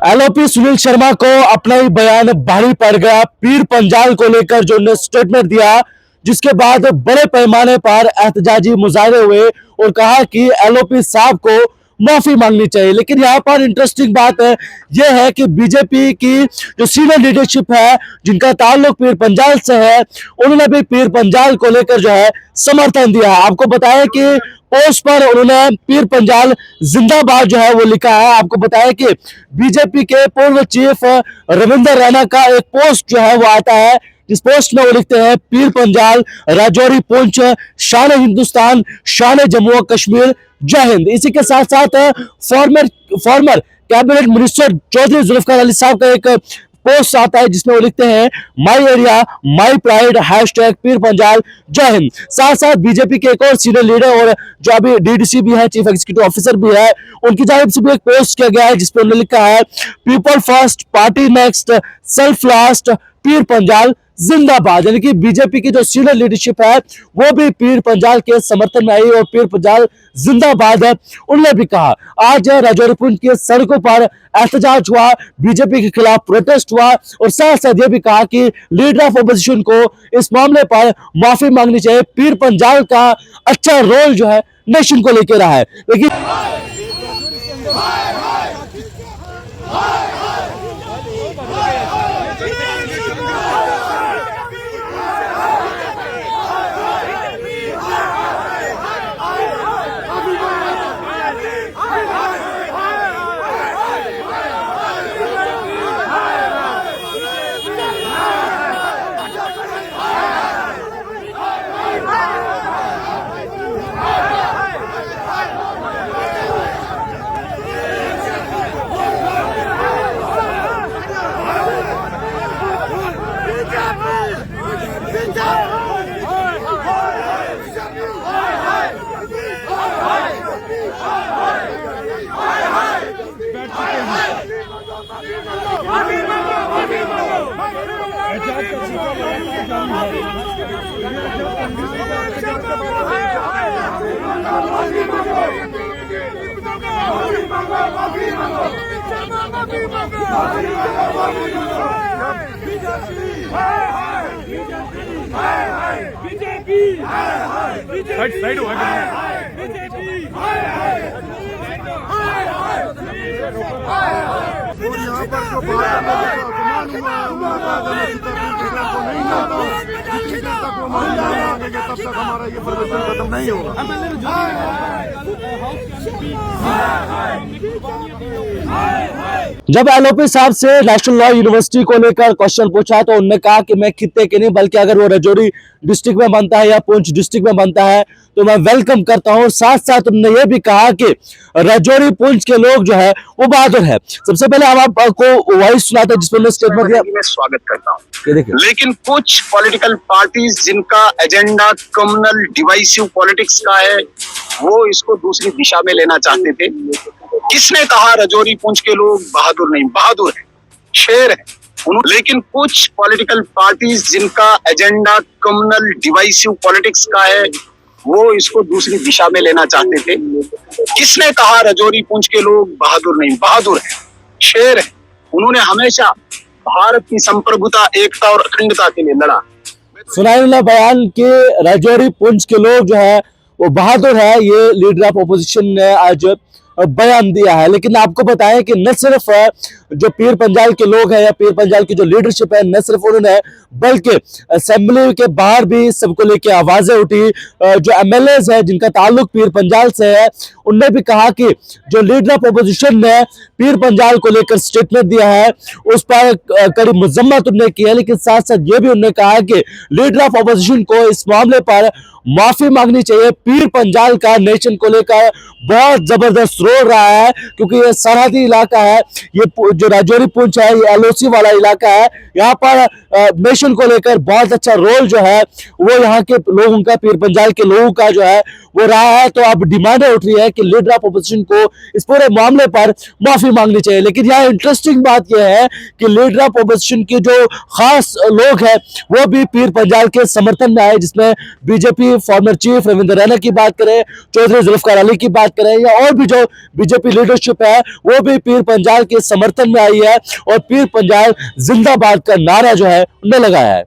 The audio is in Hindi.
एलओपी सुनील शर्मा को अपना ही बयान भारी पड़ गया। पीर पंजाल को लेकर जो उन्होंने स्टेटमेंट दिया, जिसके बाद बड़े पैमाने पर एहतजाजी मुजाहरे हुए और कहा कि एलओपी साहब को माफी मांगनी चाहिए। लेकिन यहाँ पर इंटरेस्टिंग बात है यह है कि बीजेपी की जो सीनियर लीडरशिप है, जिनका ताल्लुक पीर पंजाल से है, उन्होंने भी पीर पंजाल को लेकर जो है समर्थन दिया है। आपको बताया कि पोस्ट पर उन्होंने पीर पंजाल जिंदाबाद जो है वो लिखा है। आपको बताया कि बीजेपी के पूर्व चीफ रविंदर रैना का एक पोस्ट जो है वो आता है, जिस पोस्ट में वो लिखते हैं पीर पंजाल राजौरी पुंछ शान हिंदुस्तान शान जम्मू और कश्मीर जय हिंद। इसी के साथ साथ former cabinet minister Chaudhary Zulfikar Ali साहब का एक पोस्ट आता है, जिसमें वो लिखते हैं my area my pride hashtag Pir Panjal जय हिंद। साथ साथ बीजेपी के एक और सीनियर लीडर और जो अभी डीडीसी भी है, चीफ एग्जीक्यूटिव ऑफिसर भी है, उनकी जानिब से भी एक पोस्ट किया गया है, जिसपे उन्होंने लिखा है people first party next self last Pir Panjal जिंदाबाद। यानी कि बीजेपी की जो सीनियर लीडरशिप है वो भी पीर पंजाल के समर्थन में आई और पीर पंजाल जिंदाबाद है। उन्होंने भी कहा आज राजौरी पुंछ की सड़कों पर एहतजाज हुआ, बीजेपी के खिलाफ प्रोटेस्ट हुआ और साथ साथ ये भी कहा कि लीडर ऑफ अपोजिशन को इस मामले पर माफी मांगनी चाहिए। पीर पंजाल का अच्छा रोल जो है नेशन को लेकर रहा है। लेकिन तब तक हमारा ये प्रदर्शन खत्म नहीं होगा। जब एलओपी साहब से नेशनल लॉ यूनिवर्सिटी को लेकर क्वेश्चन पूछा तो उन्होंने कहा कि मैं खित्ते के नहीं बल्कि अगर वो राजौरी डिस्ट्रिक्ट में बनता है या पुंछ डिस्ट्रिक्ट में बनता है तो मैं वेलकम करता हूं। साथ साथ उन्होंने ये भी कहा कि राजौरी पुंछ के लोग जो है वो बहादुर है। सबसे पहले हम आपको वॉइस सुनाते हैं जिसमें स्टेटमेंट दिया। मैं स्वागत करता हूं। लेकिन कुछ पॉलिटिकल पार्टीज जिनका एजेंडा कम्युनल डिवाइसिव पॉलिटिक्स का है, वो इसको दूसरी दिशा में लेना चाहते थे। किसने कहा राजौरी पुंछ के लोग बहादुर नहीं? बहादुर है, शेर है। लेकिन कुछ पॉलिटिकल पार्टीज जिनका एजेंडा कम्युनल डिवाइसिव पॉलिटिक्स का है, वो इसको दूसरी दिशा में लेना चाहते थे। किसने कहा राजौरी पुंछ के लोग बहादुर नहीं? बहादुर है, शेर है। उन्होंने हमेशा भारत की संप्रभुता, एकता और अखंडता के लिए लड़ा। सुनाया बयान के राजौरी पुंछ के लोग जो है वो बहादुर है, ये लीडर ऑफ अपोजिशन ने आज बयान दिया है। लेकिन आपको बताएं कि न सिर्फ जो पीर पंजाल के लोग हैं या पीर पंजाल की जो लीडरशिप है, न सिर्फ उन्होंने बल्कि असेंबली के बाहर भी सबको लेके आवाजें उठी। जो एमएलएज है जिनका ताल्लुक पीर पंजाल से है, उनने भी कहा कि जो लीडर ऑफ अपोजिशन ने पीर पंजाल को लेकर स्टेटमेंट दिया है उस पर कड़ी मजम्मत उन्होंने की है। लेकिन साथ साथ ये भी उन्होंने कहा कि लीडर ऑफ अपोजिशन को इस मामले पर माफी मांगनी चाहिए। पीर पंजाल का नेशन को लेकर बहुत जबरदस्त रोल रहा है, क्योंकि ये सरहदी इलाका है, ये जो राजौरी पुंछ है ये एलओसी वाला इलाका है। यहाँ पर नेशन को लेकर बहुत अच्छा रोल जो है वो यहाँ के लोगों का, पीर पंजाल के लोगों का जो है वो रहा है। तो अब डिमांडें उठ रही है कि लीडर ऑफ अपोजिशन को इस पूरे मामले पर माफी मांगनी चाहिए। लेकिन यहाँ इंटरेस्टिंग बात यह है कि लीडर ऑफ अपोजिशन के जो खास लोग हैं वो भी पीर पंजाल के समर्थन में आए, जिसमें BJP former chief Ravindra Raina की बात करें, चौधरी जुल्फकार अली की बात करें, या और भी जो बीजेपी लीडरशिप है वो भी पीर पंजाल के समर्थन में आई है और पीर पंजाल जिंदाबाद का नारा जो है उन्हें लगाया है।